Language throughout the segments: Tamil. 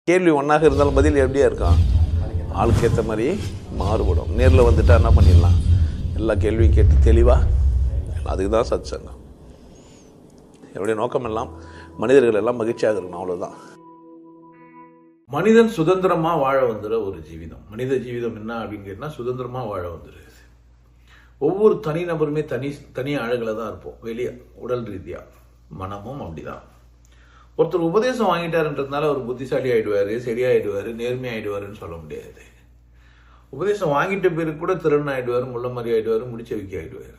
கேள்வி ஒன்றாக இருந்தாலும் பதில் எப்படியா இருக்கும்? ஆளுக்கு ஏற்ற மாதிரி மாறுபடும். நேரில் வந்துட்டா என்ன பண்ணிடலாம்? எல்லா கேள்வியும் கேட்டு தெளிவாக, அதுக்கு தான் சத் சங்கம். என்னுடைய நோக்கம் எல்லாம் மனிதர்கள் எல்லாம் மகிழ்ச்சியாக இருக்கணும், அவ்வளோதான். மனிதன் சுதந்திரமாக வாழ வந்துடுற ஒரு ஜீவிதம். மனித ஜீவிதம் என்ன அப்படின்னு கேட்டால் சுதந்திரமாக வாழ வந்துடுது. ஒவ்வொரு தனிநபருமே தனி அழகில் தான் இருப்போம். வெளியே உடல் ரீதியாக, மனமும் அப்படிதான். ஒருத்தர் உபதேசம் வாங்கிட்டாருன்றதுனால அவர் புத்திசாலி ஆகிடுவார், சரியாயிடுவார், நேர்மை ஆகிடுவாருன்னு சொல்ல முடியாது. உபதேசம் வாங்கிட்ட பேருக்கு கூட திறன் ஆகிடுவார், முள்ள மாதிரி ஆகிடுவார், முடிச்ச வைக்க ஆகிடுவார்.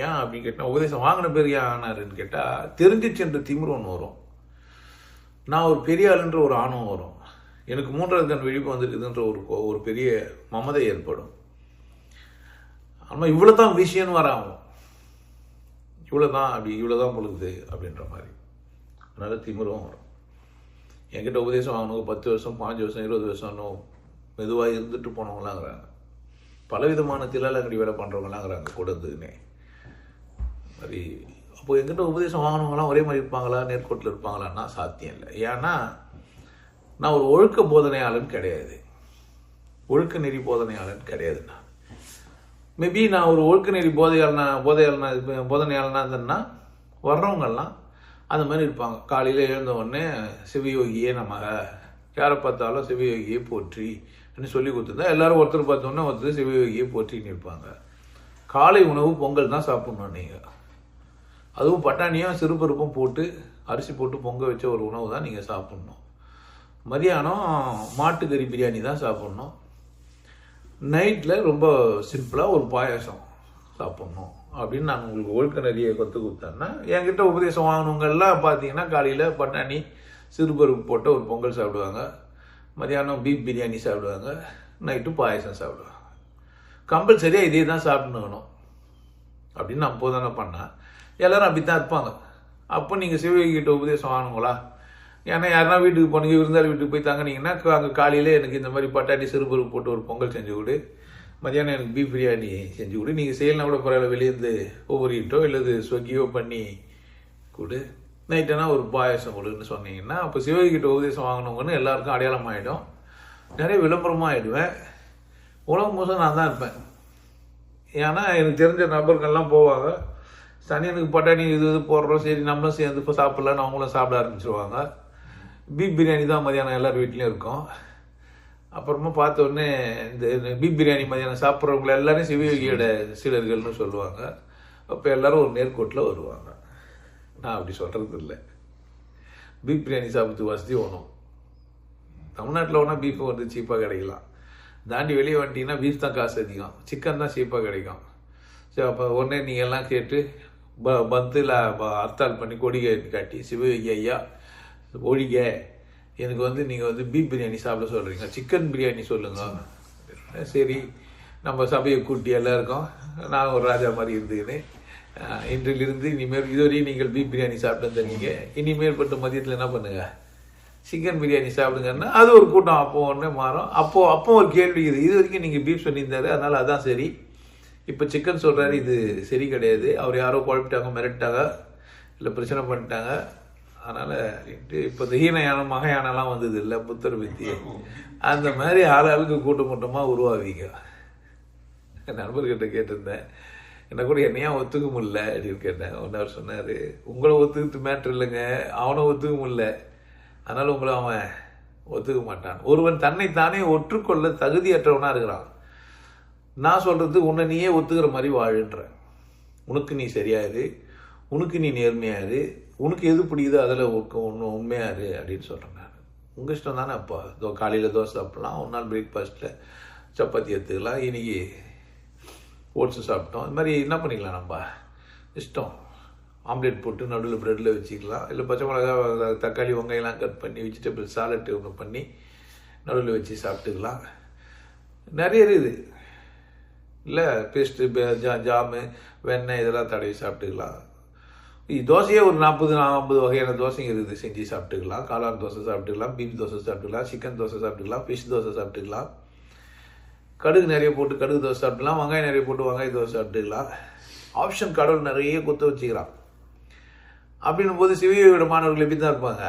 ஏன் அப்படின்னு கேட்டால், உபதேசம் வாங்கின பேர் ஏன் ஆனாருன்னு கேட்டால், தெரிஞ்சிச்சுன்ற திமிரு ஒன்று வரும். நான் ஒரு பெரிய ஆளுன்ற ஒரு ஆணவம் வரும். எனக்கு மூன்றாவது கண் விழிப்பு வந்துருக்குதுன்ற ஒரு பெரிய மமதை ஏற்படும். ஆனால் இவ்வளோதான் விஷயம்னு வராமல், இவ்வளோதான் பொழுது அப்படின்ற மாதிரி. அதனால திமிரும் வரும். என்கிட்ட உபதேசம் வாங்கணும் 10 வருஷம் 5 வருஷம் 20 வருஷம் மெதுவாக இருந்துட்டு போனவங்களாங்கிறாங்க. பலவிதமான தில்லாலங்கடி வேலை பண்ணுறவங்களாங்கிறாங்க கொடுத்துன்னே மாதிரி. அப்போ என்கிட்ட உபதேசம் வாங்கினவங்களாம் ஒரே மாதிரி இருப்பாங்களா, நேர்கோட்டில் இருப்பாங்களான்னா சாத்தியம் இல்லை. ஏன்னா நான் ஒரு ஒழுக்க போதனையாளன் கிடையாது, ஒழுக்க நெறி போதனையாளன் கிடையாது. மேபி நான் ஒரு ஒழுக்க நெறி போதனையாளனா இருந்தேன்னா வர்றவங்கெல்லாம் அந்த மாதிரி இருப்பாங்க. காலையில் எழுந்த உடனே சிவயோகியே நமக, யாரை பார்த்தாலும் சிவயோகியை போற்றி அப்படின்னு சொல்லி கொடுத்துருந்தா எல்லாரும் ஒருத்தர் பார்த்தோன்னே ஒருத்தர் சிவயோகியை போற்றின்னு இருப்பாங்க. காலை உணவு பொங்கல் தான் சாப்பிட்ணும் நீங்கள். அதுவும் பட்டாணியும் சிறுபருப்பும் போட்டு அரிசி போட்டு பொங்க வச்ச ஒரு உணவு தான் நீங்கள் சாப்பிட்ணும். மதியானம் மாட்டுக்கறி பிரியாணி தான் சாப்பிட்ணும். நைட்டில் ரொம்ப சிம்பிளாக ஒரு பாயாசம் சாப்பிட்ணும் அப்படின்னு நான் உங்களுக்கு ஒழுக்க நிறைய கற்றுக் கொடுத்தேன்னா, என்கிட்ட உபதேசம் வாங்கினவங்கெல்லாம் பார்த்தீங்கன்னா காலையில் பட்டாணி சிறுபருப்பு போட்ட ஒரு பொங்கல் சாப்பிடுவாங்க, மதியானம் பீஃப் பிரியாணி சாப்பிடுவாங்க, நைட்டு பாயசம் சாப்பிடுவாங்க. கம்பல்சரியாக இதே தான் சாப்பிட்ணுக்கணும் அப்படின்னு நான் போதானே பண்ணேன். எல்லோரும் அப்படி தான் இருப்பாங்க. அப்போ நீங்கள் சிவகிட்ட உபதேசம் வாங்கணுங்களா? ஏன்னா யாருன்னா வீட்டுக்கு போனீங்க, விருந்தாளி வீட்டுக்கு போய் தங்கினீங்கன்னா அங்கே காலையில் எனக்கு இந்த மாதிரி பட்டாணி சிறுபருப்பு போட்டு ஒரு பொங்கல் செஞ்சு கொடு, மதியானம் எனக்கு பீஃப் பிரியாணி செஞ்சு கொடு, நீங்கள் செய்யலாம் கூட பரவாயில்ல, வெளியேருந்து ஒவ்வொரு இட்டோ இல்லது ஸ்வக்கியோ பண்ணி கொடு, நைட்டுனா ஒரு பாயசம் கொடுன்னு சொன்னீங்கன்னா அப்போ சிவகிட்ட உபதேசம் வாங்கினவங்கன்னு எல்லாருக்கும் அடையாளம் ஆகிடும். நிறைய விளம்பரமாக ஆகிடுவேன். உலகம் மோசம் நான் தான் இருப்பேன். ஏன்னா எனக்கு தெரிஞ்ச நபர்கள்லாம் போவாங்க, சனியனுக்கு பட்டாணி இது போடுறோம், சரி நம்மளும் சேர்ந்து இப்போ சாப்பிட்லான்னு அவங்களும் சாப்பிட ஆரம்பிச்சிருவாங்க. பீஃப் பிரியாணி தான் மதியானம் எல்லார் வீட்லேயும் இருக்கும். அப்புறமா பார்த்த உடனே இந்த பீஃப் பிரியாணி மதியானம் சாப்பிட்றவங்கள எல்லாரும் சிவயோகியோட சீடர்கள்னு சொல்லுவாங்க. அப்போ எல்லாரும் ஒரு நேர்கோட்டில் வருவாங்க. நான் அப்படி சொல்கிறது இல்லை. பீஃப் பிரியாணி சாப்பிட்றதுக்கு வசதி வேணும். தமிழ்நாட்டில் வேணால் பீஃபு வந்து சீப்பாக கிடைக்கலாம். தாண்டி வெளியே வந்துட்டீங்கன்னா பீஃப் தான் காசு அதிகம், சிக்கன் தான் சீப்பாக கிடைக்கும். சரி, அப்போ உடனே நீங்கள் எல்லாம் கேட்டு பந்தில் ஹர்த்தால் பண்ணி கொடிகை காட்டி, சிவயோகி ஐயா ஒழிக, எனக்கு வந்து நீங்கள் வந்து பீஃப் பிரியாணி சாப்பிட சொல்கிறீங்க, சிக்கன் பிரியாணி சொல்லுங்க. சரி, நம்ம சபையை கூட்டி எல்லாம் இருக்கோம், நான் ஒரு ராஜா மாதிரி இருந்துக்கின்னு இன்றிலிருந்து இனிமேல் இதுவரையும் நீங்கள் பீஃப் பிரியாணி சாப்பிட்டு தந்தீங்க, இனிமேல் பட்டு மதியத்தில் என்ன பண்ணுங்க, சிக்கன் பிரியாணி சாப்பிடுங்கன்னா அது ஒரு கூட்டம் அப்போ ஒன்றே மாறும். அப்போ ஒரு கேள்வி, இது வரைக்கும் நீங்கள் பீஃப் சொல்லியிருந்தாரு, அதனால் அதான் சரி. இப்போ சிக்கன் சொல்கிறாரு, இது சரி கிடையாது, அவர் யாரோ குழப்பிட்டாங்க, மிரட்டாங்க, இல்லை பிரச்சனை பண்ணிட்டாங்க, அதனால் இப்போ இந்த ஹீனயானம் மகையானெல்லாம் வந்தது இல்லை புத்தர் வித்தி, அந்த மாதிரி ஆளுக்கு கூட்டமாக உருவாவீங்க. நண்பர்கிட்ட கேட்டிருந்தேன், என்ன கூட என்னையா ஒத்துக்க முடியல அப்படின்னு கேட்டேன். ஒன்றவர் சொன்னார், உங்களை ஒத்துக்கிட்டு மேட்ரு இல்லைங்க, அவனை ஒத்துக்க முடியல, அதனால் உங்களை அவன் ஒத்துக்க மாட்டான். ஒருவன் தன்னைத்தானே ஒற்றுக்கொள்ள தகுதியற்றவனாக இருக்கிறான். நான் சொல்கிறது, உன்னை நீயே ஒத்துக்கிற மாதிரி வாழுன்ற, உனக்கு நீ சரியாது, உனக்கு நீ நேர்மையாது, உனக்கு எது பிடிக்குதோ அதில் ஒன்று உண்மையாரு அப்படின்னு சொல்கிறேன். நான் உங்கள் இஷ்டம் தானே. அப்போ காலையில் தோசை சாப்பிட்லாம், ஒரு நாள் பிரேக்ஃபாஸ்ட்டில் சப்பாத்தி எடுத்துக்கலாம், இன்றைக்கி ஓட்ஸு சாப்பிட்டோம், இது மாதிரி என்ன பண்ணிக்கலாம், நம்ம இஷ்டம். ஆம்லேட் போட்டு நடுவில் ப்ரெட்டில் வச்சுக்கலாம், இல்லை பச்சை மிளகா தக்காளி வெங்காயம்லாம் கட் பண்ணி வெஜிடபிள் சாலட் ஒன்று பண்ணி நடுவில் வச்சு சாப்பிட்டுக்கலாம். நிறைய இருக்குது. இல்லை பேஸ்ட்டு ஜாமு வெண்ணெய் இதெல்லாம் தடவி சாப்பிட்டுக்கலாம். தோசையே ஒரு 40-50 வகையான தோசைங்க இருக்குது, செஞ்சு சாப்பிட்டுக்கலாம். காளான் தோசை சாப்பிட்டுக்கலாம், பீஃப் தோசை சாப்பிட்டுக்கலாம், சிக்கன் தோசை சாப்பிட்டுக்கலாம், ஃபிஷ் தோசை சாப்பிட்டுக்கலாம், கடுகு நிறைய போட்டு கடுகு தோசை சாப்பிட்டுக்கலாம், வெங்காயம் நிறைய போட்டு வெங்காய தோசை சாப்பிட்டுக்கலாம். ஆப்ஷன் கடவுள் நிறைய கொத்து வச்சுக்கிறான். அப்படின்னும் போது சிவயோகியோட மாணவர்கள் எப்படி தான் இருப்பாங்க?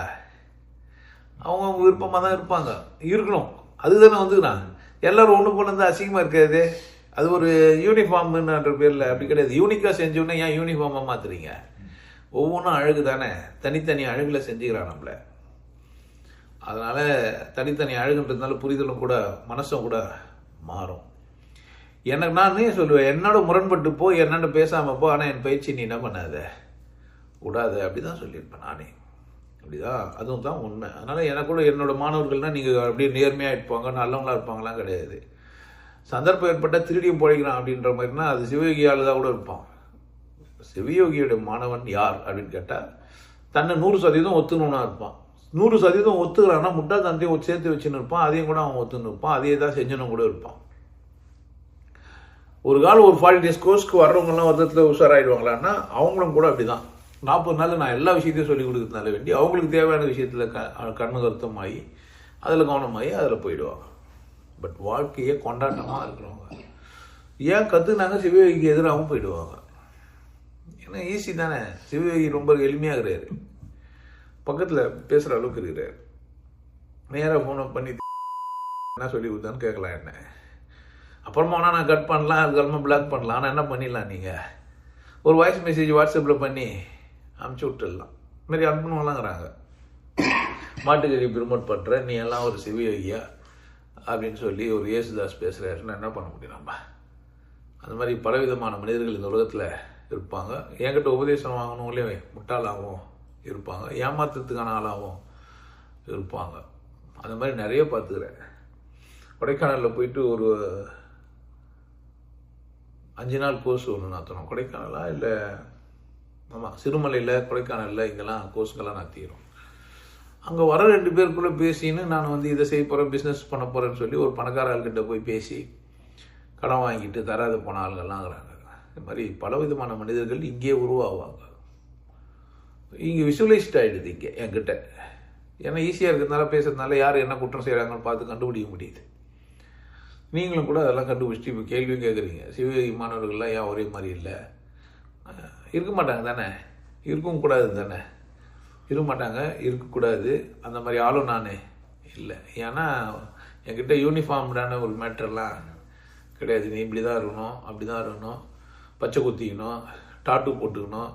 அவங்க விருப்பமாக தான் இருப்பாங்க, இருக்கணும். அதுதானே வந்துக்கிறான். எல்லோரும் ஒன்று போல இருந்தால் அசிங்கமாக இருக்காது. அது ஒரு யூனிஃபார்ம்ன்ற பேரில் அப்படி கிடையாது. யூனிக்காக செஞ்சோன்னே ஏன் யூனிஃபார்மாக மாற்றுறீங்க? ஒவ்வொன்றும் அழகு தானே, தனித்தனி அழகில் செஞ்சுக்கிறான் நம்மள. அதனால் தனித்தனி அழகுன்றதுனால புரிதலும் கூட மனசும் கூட மாறும். எனக்கு நானே சொல்லுவேன், என்னோட முரண்பட்டு போ, என்னென்னு பேசாமல் போ, ஆனால் என் பயிற்சி நீ என்ன பண்ணாத விடாது, அப்படி தான் சொல்லியிருப்பேன் நானே. அப்படிதான், அதுவும் தான் உண்மை. அதனால் எனக்கு கூட என்னோட மாணவர்கள்னால் நீங்கள் அப்படியே நேர்மையாக இருப்பாங்க, நல்லவங்களாக இருப்பாங்களாம் கிடையாது. சந்தர்ப்பம் ஏற்பட்டால் திருடியும் பிழைக்கிறான் அப்படின்ற மாதிரினா அது சிவயோகியால் தான் கூட இருப்பான். சிவயோகியோட மாணவன் யார் அப்படின்னு கேட்டால் தன்னை 100% ஒத்துணுன்னா இருப்பான். 100% ஒத்துக்கிறான்னா முட்டாள்தனத்தையும் சேர்த்து வச்சுன்னு இருப்பான். அதையும் கூட அவன் ஒத்துன்னு இருப்பான். அதையே தான் செஞ்சுன்னு கூட இருப்பான். ஒரு காலம் ஒரு 40 days கோர்ஸ்க்கு வர்றவங்கலாம் வருடத்தில் உஷாராயிடுவாங்களான்னா அவங்களும் கூட அப்படி தான். 40 நாள் நான் எல்லா விஷயத்தையும் சொல்லிக் கொடுக்கறதுனால வேண்டி அவங்களுக்கு தேவையான விஷயத்தில் கண்ணு கருத்தமாகி அதில் கவனமாகி அதில் போயிடுவாங்க. பட் வாழ்க்கையே கொண்டாட்டமாக இருக்கிறவங்க ஏன் கற்றுனாங்க சிவயோகிக்கு எதிராகவும் போயிடுவாங்க. ஏன்னா ஈஸி தானே, சிவயோகி ரொம்ப எளிமையாக இருக்கிறாரு, பக்கத்தில் பேசுகிற அளவுக்கு இருக்கிறார். நேராக ஃபோனை பண்ணி என்ன சொல்லி கொடுத்தான்னு கேட்கலாம் என்ன. அப்புறமா வேணா நான் கட் பண்ணலாம், அதுக்கப்புறமா பிளாக் பண்ணலாம். ஆனால் என்ன பண்ணிடலாம், நீங்கள் ஒரு வாய்ஸ் மெசேஜ் வாட்ஸ்அப்பில் பண்ணி அனுப்பிச்சி விட்டுடலாம். இதுமாரி அனுப்பணுங்களாங்கிறாங்க. மாட்டுக்கறி ப்ரமோட் பண்ணுற நீ எல்லாம் ஒரு சிவயோகியா அப்படின்னு சொல்லி ஒரு இயேசுதாஸ் பேசுகிறாருன்னா என்ன பண்ண முடியும் நம்ம? அந்த மாதிரி பலவிதமான மனிதர்கள் இந்த உலகத்தில் இருப்பாங்க. என்கிட்ட உபதேசம் வாங்கணுங்களே முட்டாளாகவும் இருப்பாங்க, ஏமாத்துறதுக்கான ஆளாகவும் இருப்பாங்க. அந்த மாதிரி நிறைய பார்த்துக்கிறேன். கொடைக்கானலில் போயிட்டு ஒரு 5 நாள் கோர்ஸ் ஒன்று நடத்தணும். கொடைக்கானலா இல்லை, ஆமாம் சிறுமலையில் கொடைக்கானலில் இங்கெல்லாம் கோர்ஸுங்கெல்லாம் நடத்திக்கிறோம். அங்கே வர 2 பேருக்குள்ளே பேசின்னு நான் இதை செய்ய போகிறேன், பிஸ்னஸ் பண்ண போகிறேன்னு சொல்லி ஒரு பணக்கார ஆள்கிட்ட போய் பேசி கடன் வாங்கிட்டு தராத போன ஆளுங்கள்லாம் இருக்கிறாங்க. இது மாதிரி பலவிதமான மனிதர்கள் இங்கே உருவாகுவாங்க. இங்கே விசுவலைஸ்ட் ஆகிடுது இங்கே என்கிட்ட. ஏன்னா ஈஸியாக இருக்கிறதுனால பேசுறதுனால யார் என்ன குற்றம் செய்கிறாங்கன்னு பார்த்து கண்டுபிடிக்க முடியுது. நீங்களும் கூட அதெல்லாம் கண்டுபிடிச்சிட்டு இப்போ கேள்வியும் கேட்குறீங்க, சிவயோகி மாணவர்கள்லாம் ஏன் ஒரே மாதிரி இல்லை? இருக்க மாட்டாங்க தானே, இருக்கவும் கூடாது தானே, இருக்க மாட்டாங்க, இருக்கக்கூடாது. அந்த மாதிரி ஆளும் நான் இல்லை. ஏன்னா என்கிட்ட யூனிஃபார்ம்டான ஒரு மேட்டர்லாம் கிடையாது. நீ இப்படி தான் இருக்கணும், அப்படி தான் இருக்கணும், பச்சை குத்திக்கணும், டாட்டு போட்டுக்கணும்,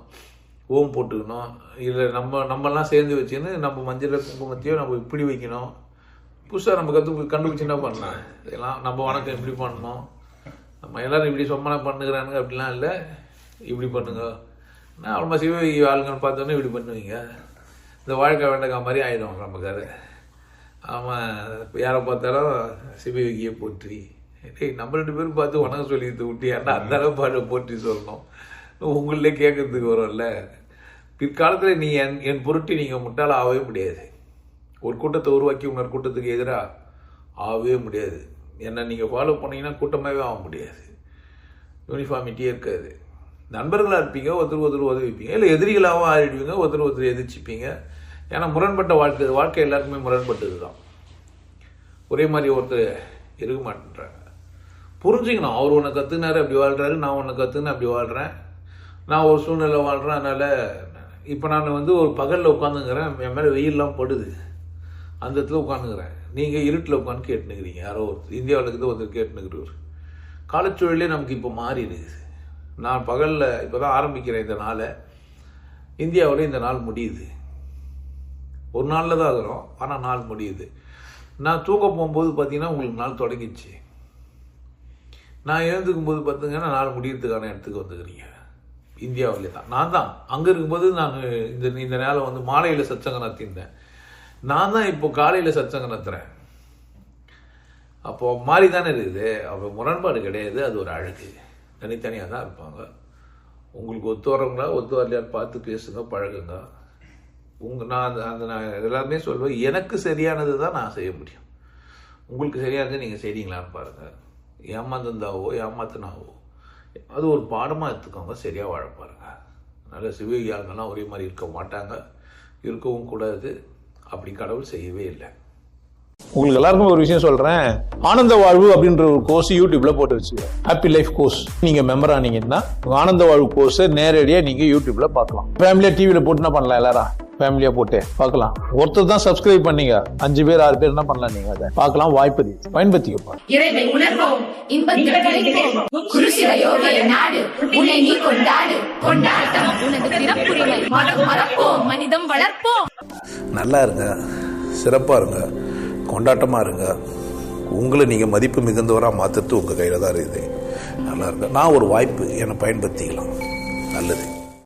ஓம் போட்டுக்கணும், இல்லை நம்மலாம் சேர்ந்து வச்சுன்னு நம்ம மஞ்சள் குங்குமத்தையோ நம்ம இப்படி வைக்கணும். புதுசாக நம்ம கண்டுபிடிச்சு என்ன பண்ணலாம், இதெல்லாம் நம்ம வணக்கம் இப்படி பண்ணணும், நம்ம எல்லோரும் இப்படி சொம்மனா பண்ணுகிறானுங்க அப்படிலாம் இல்லை, இப்படி பண்ணுங்க. நான் அவ்வளோ சிவயோகி ஆளுங்கன்னு பார்த்தோன்னே இப்படி பண்ணுவீங்க. இந்த வாழ்க்கை வேண்டக்கா மாதிரி ஆகிடும் நம்ம கதை. ஆமாம், யாரை பார்த்தாலும் சிவயோகியை போற்றி, நம்ம 2 பேரும் பார்த்து வணக்கம் சொல்லிட்டு விட்டு ஏன்னா அந்த அளவு பாட்டு போற்றி சொல்லணும். உங்களே கேட்கறதுக்கு வரும்ல. பிற்காலத்தில் நீ என் பொருட்டு நீங்கள் முட்டால் ஆகவே முடியாது. ஒரு கூட்டத்தை உருவாக்கி இன்னொரு கூட்டத்துக்கு எதிராக ஆகவே முடியாது. என்ன நீங்கள் ஃபாலோ பண்ணிங்கன்னா கூட்டமாகவே ஆக முடியாது. யூனிஃபார்மிட்டியே இருக்காது. நண்பர்களாக இருப்பீங்க, ஒருத்தர் உதவிப்பீங்க, இல்லை எதிரிகளாகவும் ஆறிடுவீங்க, ஒருத்தர் எதிர்ச்சிப்பீங்க. ஏன்னா முரண்பட்ட வாழ்க்கை எல்லாருக்குமே முரண்பட்டது தான். ஒரே மாதிரி ஒருத்தர் இருக்க மாட்டேன்றாங்க. புரிஞ்சுக்கணும், அவர் ஒன்று கற்றுனாரு அப்படி வாழ்கிறாரு, நான் ஒன்று கற்றுன்னு அப்படி வாழ்கிறேன், நான் ஒரு சூழ்நிலை வாழ்கிறேன். அதனால் இப்போ நான் ஒரு பகலில் உட்காந்துங்கிறேன், என் மேலே வெயிலெலாம் படுது, அந்த இடத்துல உட்காந்துக்கிறேன். நீங்கள் இருட்டில் உட்காந்து கேட்டுனுக்கிறீங்க. யாரோ ஒருத்தர் இந்தியாவில் இருக்குது ஒருத்தர் கேட்டுனுக்கிறவர். காலச்சூழலே நமக்கு இப்போ மாறிடுது. நான் பகலில் இப்போ தான் ஆரம்பிக்கிறேன் இந்த நாளை, இந்தியாவில் இந்த நாள் முடியுது. ஒரு நாளில் தான் ஆகிறோம், ஆனால் நாள் முடியுது. நான் தூங்க போகும்போது பார்த்தீங்கன்னா உங்களுக்கு நாள் தொடங்கிச்சு. நான் எழுந்துக்கும் போது பார்த்தீங்கன்னா நாள் முடியறதுக்கான இடத்துக்கு வந்துக்கிறீங்க. இந்தியாவிலே தான் நான் தான் அங்கே இருக்கும்போது நான் இந்த நேரம் மாலையில் சத்சங்கம் நடத்தியிருந்தேன். நான் தான் இப்போ காலையில் சத்சங்கம் நடத்துகிறேன். அப்போது மாறி தானே இருக்குது. அப்போ முரண்பாடு கிடையாது, அது ஒரு அழகு. தனித்தனியாக தான் இருப்பாங்க. உங்களுக்கு ஒத்து வரவங்களா ஒத்து வரலையான்னு பார்த்து பேசுங்க, பழகுங்க. நான் எல்லாருமே சொல்லுவேன், எனக்கு சரியானது தான் நான் செய்ய முடியும். உங்களுக்கு சரியானது நீங்கள் செய்றீங்களான்னு பாருங்கள். ஏமாந்துருந்தாவோ ஏமாத்தினாவோ அது ஒரு பாடமாக எடுத்துக்கோங்க, சரியாக வாழ பாருங்க. அதனால் சிவயோகியாளங்கள்லாம் ஒரே மாதிரி இருக்க மாட்டாங்க, இருக்கவும் கூடாது. அப்படி கடவுள் செய்யவே இல்லை. உங்களுக்கு எல்லாருக்கும் ஒரு விஷயம் சொல்றேன், ஆனந்த வாழ்வு அப்படின்ற ஒரு கோர்ஸ் யூடியூப்ல போட்டு வச்சுக்கோங்க. Happy life course. நீங்க மெம்பர் ஆனீங்கன்னா ஆனந்த வாழ்வு கோர்ஸ் நேரடியா நீங்க யூடியூப்ல பார்க்கலாம். ஃபேமிலியா டிவில போட்டு என்ன பண்ணலாம், எல்லாரும் ஃபேமிலியா போட்டு பார்க்கலாம். ஒருத்தர் தான் சப்ஸ்கிரைப் பண்ணீங்க, 5 பேர் 6 பேர் என்ன பண்ணலாம், நீங்க அதை பார்க்கலாம். வாய்ப்பு பயன்படுத்திக்கப்பா. இறைவை உணர்வோம், இன்பத்தில் கிடைப்போம். குருசில யோகிய நாடு, உன்னை நீ கொண்டாடு, கொண்டாட்டம் உனது பிறப்புரிமை. மதம் மறப்போம், மனிதம் வளர்ப்போம். நல்லா இருங்க, சிறப்பாக இருங்க, கொண்டாட்டமாக இருங்க. உங்களை நீங்கள் மதிப்பு மிகுந்தவராக மாற்றுறது உங்கள் கையில் தான் இருக்குது. நல்லா இருங்க. நான் ஒரு வாய்ப்பு என்னை பயன்படுத்திக்கலாம். நல்லது.